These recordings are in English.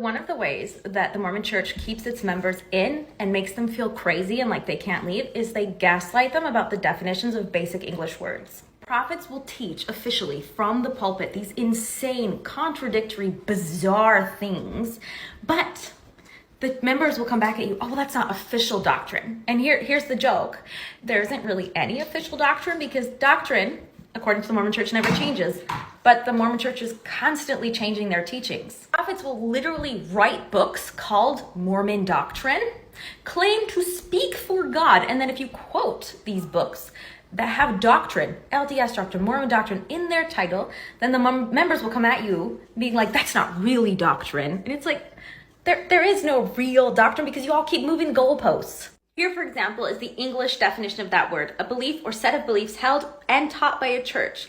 One of the ways that the Mormon Church keeps its members in and makes them feel crazy and like they can't leave is they gaslight them about the definitions of basic English words. Prophets will teach officially from the pulpit these insane, contradictory, bizarre things, but the members will come back at you, oh, well, that's not official doctrine. And here's the joke. There isn't really any official doctrine because doctrine, according to the Mormon Church, never changes. But the Mormon Church is constantly changing their teachings. Prophets will literally write books called Mormon Doctrine, claim to speak for God, and then if you quote these books that have doctrine, LDS doctrine, Mormon doctrine in their title, then the members will come at you being like, that's not really doctrine. And it's like, there is no real doctrine because you all keep moving goalposts. Here, for example, is the English definition of that word, a belief or set of beliefs held and taught by a church.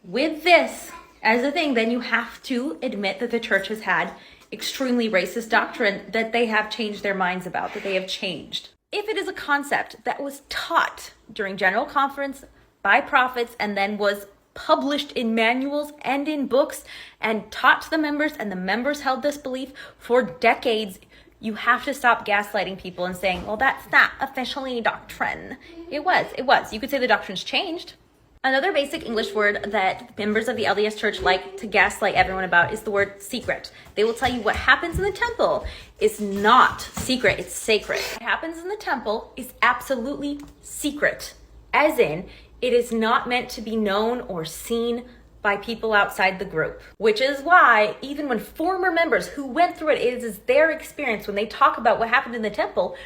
With this as a thing, then you have to admit that the church has had extremely racist doctrine that they have changed their minds about, that they have changed. If it is a concept that was taught during General Conference by prophets and then was published in manuals and in books and taught to the members, and the members held this belief for decades, you have to stop gaslighting people and saying, well, that's not officially doctrine. It was. You could say the doctrine's changed. Another basic English word that members of the LDS Church like to gaslight everyone about is the word secret. They will tell you what happens in the temple is not secret, it's sacred. What happens in the temple is absolutely secret, as in, it is not meant to be known or seen by people outside the group, which is why even when former members who went through it is their experience, when they talk about what happened in the temple,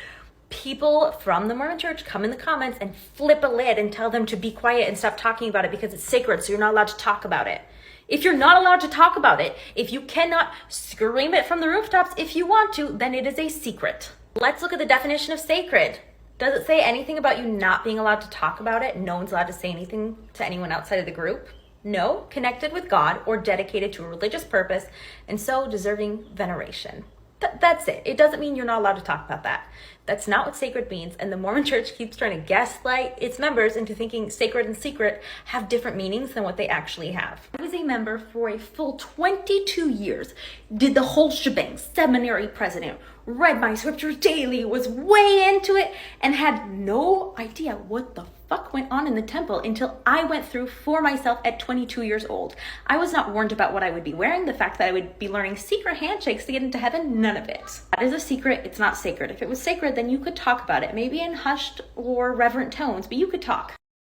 people from the Mormon Church come in the comments and flip a lid and tell them to be quiet and stop talking about it because it's sacred, so you're not allowed to talk about it. If you're not allowed to talk about it, if you cannot scream it from the rooftops if you want to, then it is a secret. Let's look at the definition of sacred. Does it say anything about you not being allowed to talk about it? No one's allowed to say anything to anyone outside of the group? No, connected with God or dedicated to a religious purpose and so deserving veneration. That's it. It doesn't mean you're not allowed to talk about that. That's not what sacred means, and the Mormon Church keeps trying to gaslight its members into thinking sacred and secret have different meanings than what they actually have. I was a member for a full 22 years, did the whole shebang, seminary president, read my scriptures daily, was way into it, and had no idea what the fuck went on in the temple until I went through for myself at 22 years old. I was not warned about what I would be wearing, the fact that I would be learning secret handshakes to get into heaven, none of it. That is a secret, it's not sacred. If it was sacred, then you could talk about it, maybe in hushed or reverent tones, but you could talk.